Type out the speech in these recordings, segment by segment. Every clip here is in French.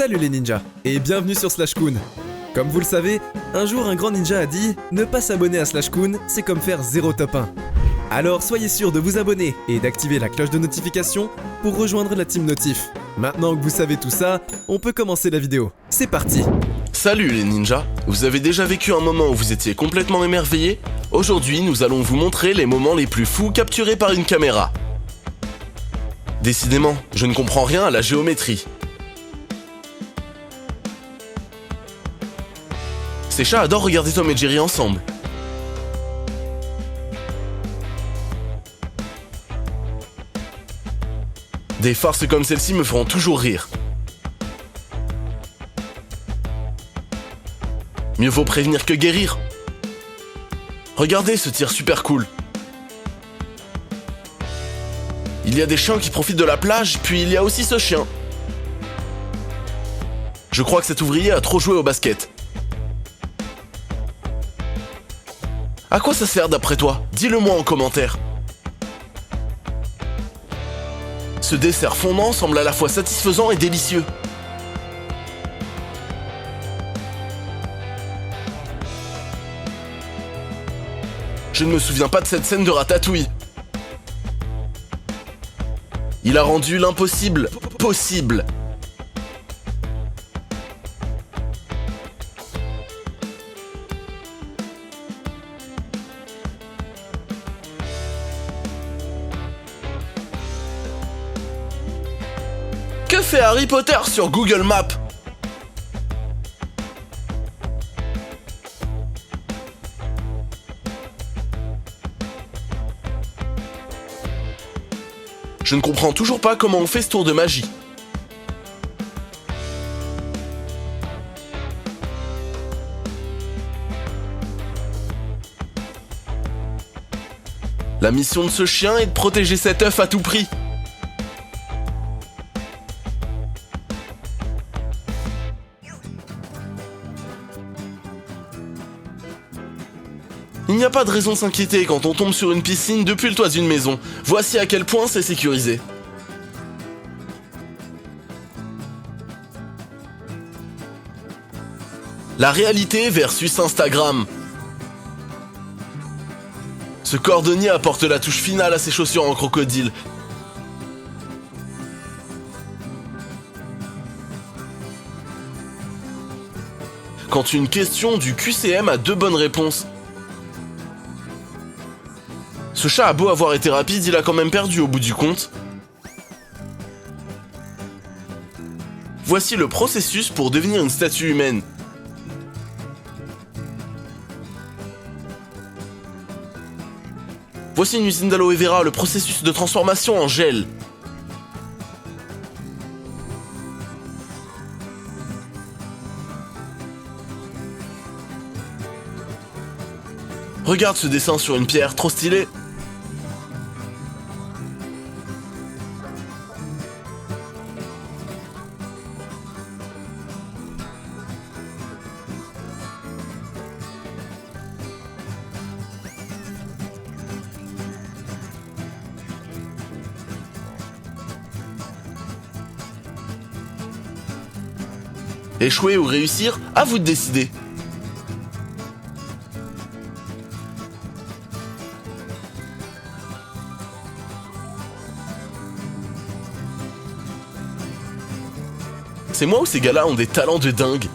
Salut les ninjas, et bienvenue sur Slashcoon. Comme vous le savez, un jour un grand ninja a dit « Ne pas s'abonner à Slashcoon, c'est comme faire 0 top 1 ». Alors soyez sûr de vous abonner et d'activer la cloche de notification pour rejoindre la team Notif. Maintenant que vous savez tout ça, on peut commencer la vidéo. C'est parti! Salut les ninjas, vous avez déjà vécu un moment où vous étiez complètement émerveillés? Aujourd'hui, nous allons vous montrer les moments les plus fous capturés par une caméra. Décidément, je ne comprends rien à la géométrie. Ces chats adorent regarder Tom et Jerry ensemble. Des farces comme celle-ci me feront toujours rire. Mieux vaut prévenir que guérir. Regardez ce tir super cool. Il y a des chiens qui profitent de la plage, puis il y a aussi ce chien. Je crois que cet ouvrier a trop joué au basket. À quoi ça sert d'après toi? Dis-le-moi en commentaire. Ce dessert fondant semble à la fois satisfaisant et délicieux. Je ne me souviens pas de cette scène de Ratatouille. Il a rendu l'impossible possible. Que fait Harry Potter sur Google Maps? Je ne comprends toujours pas comment on fait ce tour de magie. La mission de ce chien est de protéger cet œuf à tout prix. Il n'y a pas de raison de s'inquiéter quand on tombe sur une piscine depuis le toit d'une maison. Voici à quel point c'est sécurisé. La réalité versus Instagram. Ce cordonnier apporte la touche finale à ses chaussures en crocodile. Quand une question du QCM a 2 bonnes réponses. Ce chat a beau avoir été rapide, il a quand même perdu au bout du compte. Voici le processus pour devenir une statue humaine. Voici une usine d'aloe vera, le processus de transformation en gel. Regarde ce dessin sur une pierre, trop stylé. Échouer ou réussir, à vous de décider. C'est moi ou ces gars-là ont des talents de dingue?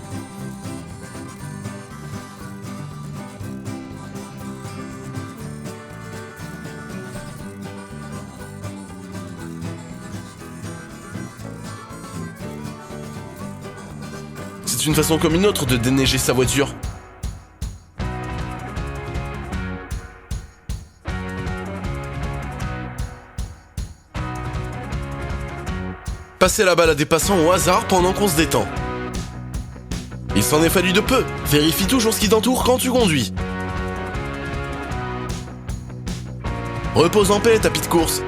C'est une façon comme une autre de déneiger sa voiture. Passer la balle à des passants au hasard pendant qu'on se détend. Il s'en est fallu de peu. Vérifie toujours ce qui t'entoure quand tu conduis. Repose en paix, tapis de course.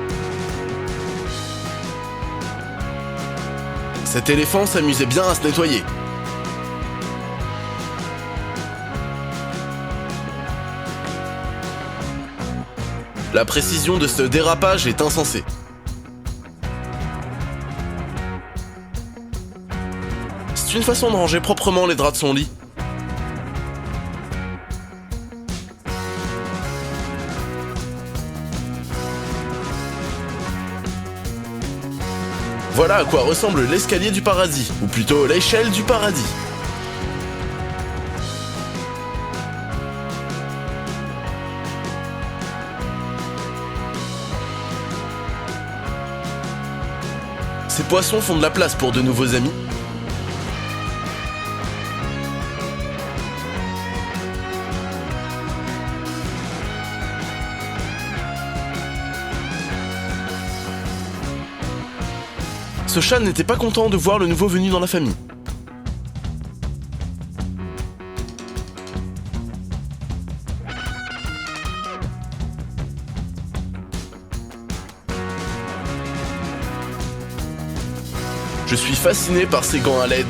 Cet éléphant s'amusait bien à se nettoyer. La précision de ce dérapage est insensée. C'est une façon de ranger proprement les draps de son lit. Voilà à quoi ressemble l'escalier du paradis, ou plutôt l'échelle du paradis. Ces poissons font de la place pour de nouveaux amis. Ce chat n'était pas content de voir le nouveau venu dans la famille. Je suis fasciné par ces gants à LED.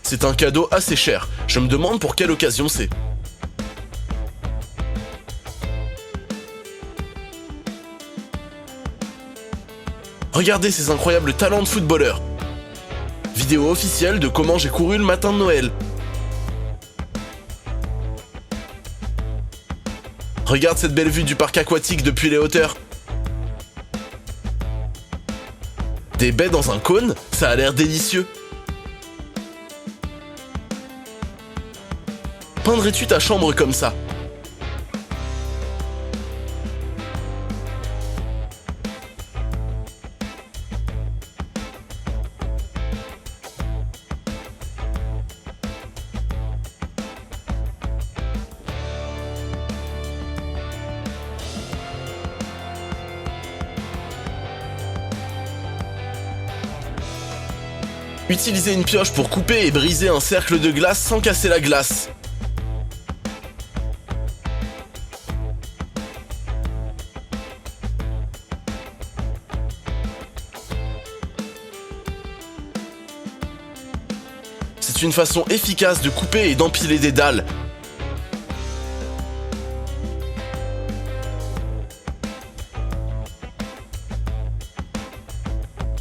C'est un cadeau assez cher. Je me demande pour quelle occasion c'est. Regardez ces incroyables talents de footballeurs. Vidéo officielle de comment j'ai couru le matin de Noël. Regarde cette belle vue du parc aquatique depuis les hauteurs. Des baies dans un cône, ça a l'air délicieux. Peindrais-tu ta chambre comme ça? Utilisez une pioche pour couper et briser un cercle de glace sans casser la glace. C'est une façon efficace de couper et d'empiler des dalles.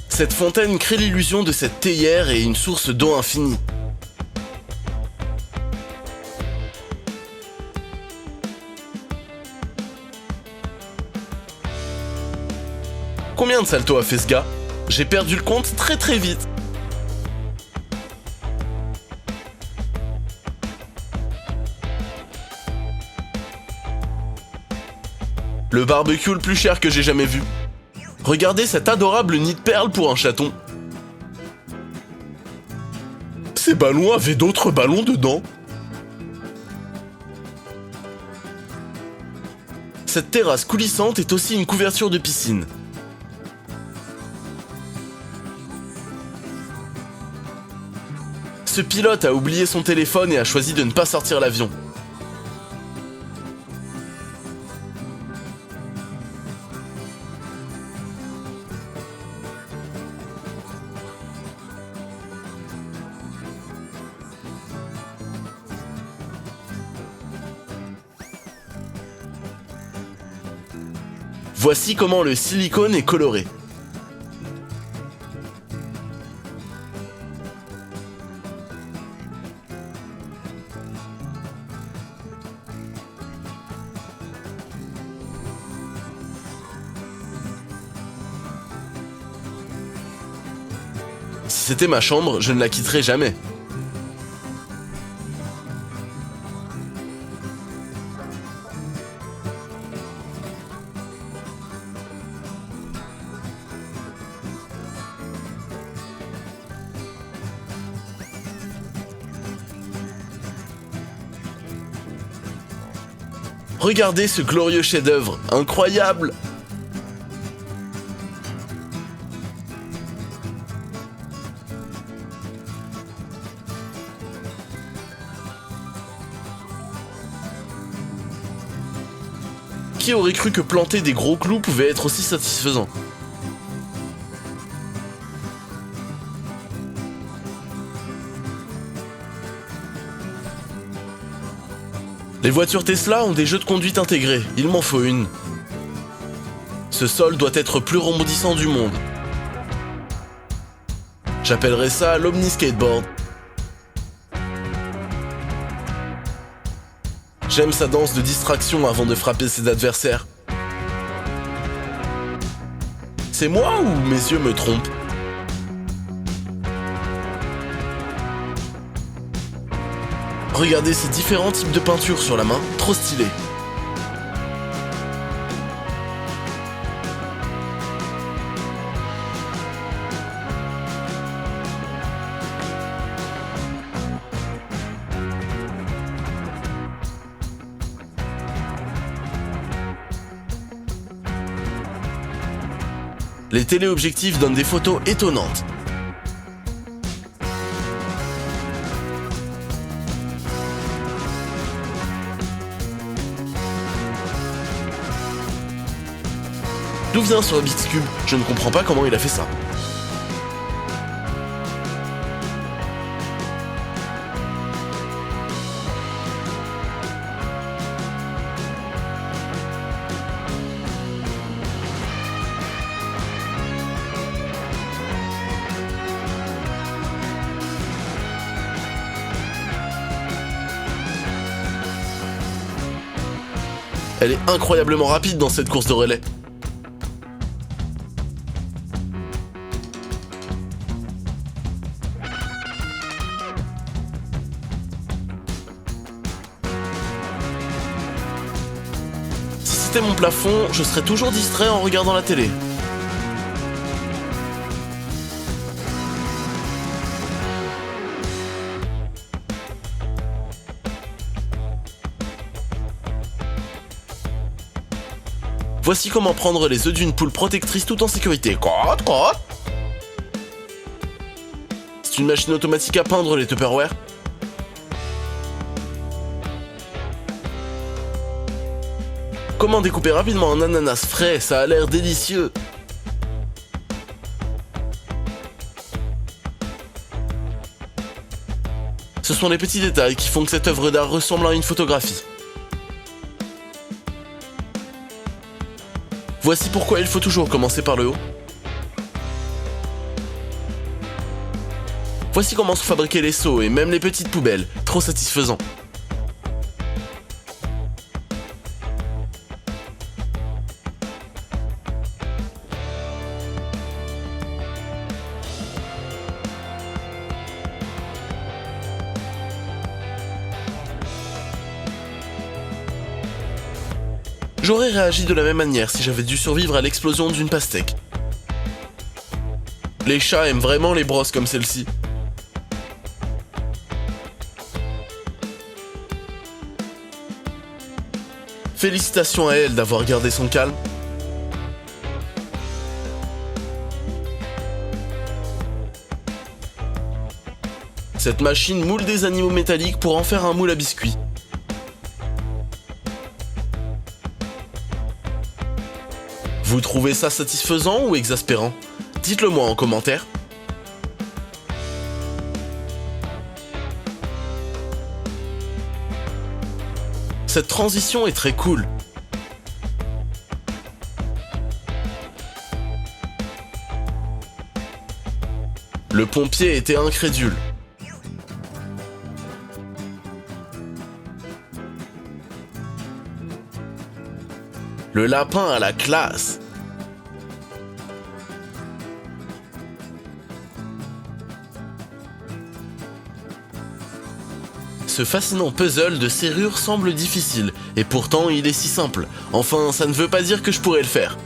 Cette fontaine crée l'illusion de cette théière et une source d'eau infinie. Combien de saltos a fait ce gars? J'ai perdu le compte très vite. Le barbecue le plus cher que j'ai jamais vu. Regardez cet adorable nid de perles pour un chaton. Ces ballons avaient d'autres ballons dedans. Cette terrasse coulissante est aussi une couverture de piscine. Ce pilote a oublié son téléphone et a choisi de ne pas sortir l'avion. Voici comment le silicone est coloré. Si c'était ma chambre, je ne la quitterais jamais. Regardez ce glorieux chef-d'œuvre, incroyable! Qui aurait cru que planter des gros clous pouvait être aussi satisfaisant? Les voitures Tesla ont des jeux de conduite intégrés, il m'en faut une. Ce sol doit être plus rebondissant du monde. J'appellerais ça l'Omni-Skateboard. J'aime sa danse de distraction avant de frapper ses adversaires. C'est moi ou mes yeux me trompent? Regardez ces différents types de peintures sur la main, trop stylé. Les téléobjectifs donnent des photos étonnantes. D'où vient ce Rubik's Cube? Je ne comprends pas comment il a fait ça. Elle est incroyablement rapide dans cette course de relais. Si c'était mon plafond, je serais toujours distrait en regardant la télé. Voici comment prendre les œufs d'une poule protectrice tout en sécurité. C'est une machine automatique à peindre les Tupperware. Comment découper rapidement un ananas frais? Ça a l'air délicieux. Ce sont les petits détails qui font que cette œuvre d'art ressemble à une photographie. Voici pourquoi il faut toujours commencer par le haut. Voici comment sont fabriqués les seaux et même les petites poubelles. Trop satisfaisant. J'aurais réagi de la même manière si j'avais dû survivre à l'explosion d'une pastèque. Les chats aiment vraiment les brosses comme celle-ci. Félicitations à elle d'avoir gardé son calme. Cette machine moule des animaux métalliques pour en faire un moule à biscuits. Vous trouvez ça satisfaisant ou exaspérant? Dites-le moi en commentaire. Cette transition est très cool. Le pompier était incrédule. Le lapin a la classe. Ce fascinant puzzle de serrure semble difficile, et pourtant il est si simple. Enfin, ça ne veut pas dire que je pourrais le faire.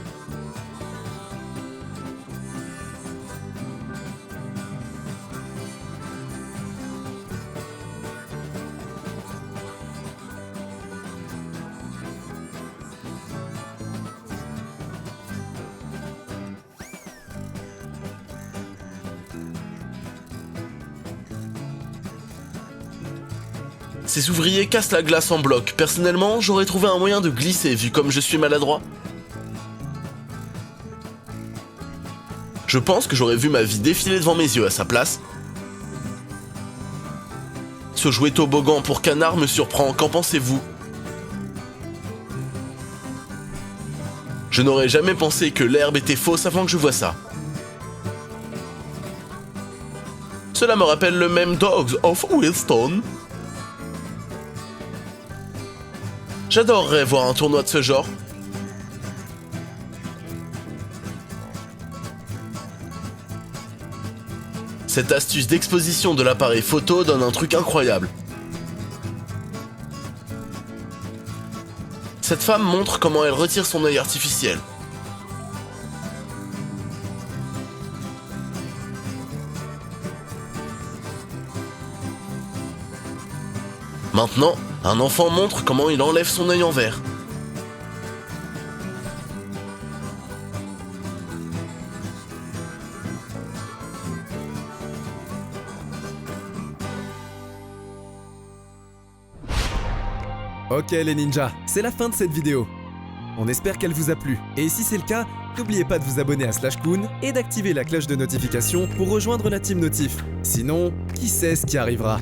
Ces ouvriers cassent la glace en bloc. Personnellement, j'aurais trouvé un moyen de glisser vu comme je suis maladroit. Je pense que j'aurais vu ma vie défiler devant mes yeux à sa place. Ce jouet toboggan pour canard me surprend, qu'en pensez-vous? Je n'aurais jamais pensé que l'herbe était fausse avant que je voie ça. Cela me rappelle le même Dogs of Wilstone. J'adorerais voir un tournoi de ce genre. Cette astuce d'exposition de l'appareil photo donne un truc incroyable. Cette femme montre comment elle retire son œil artificiel. Maintenant, un enfant montre comment il enlève son œil en verre. Ok les ninjas, c'est la fin de cette vidéo. On espère qu'elle vous a plu. Et si c'est le cas, n'oubliez pas de vous abonner à Slashcoon et d'activer la cloche de notification pour rejoindre la team Notif. Sinon, qui sait ce qui arrivera ?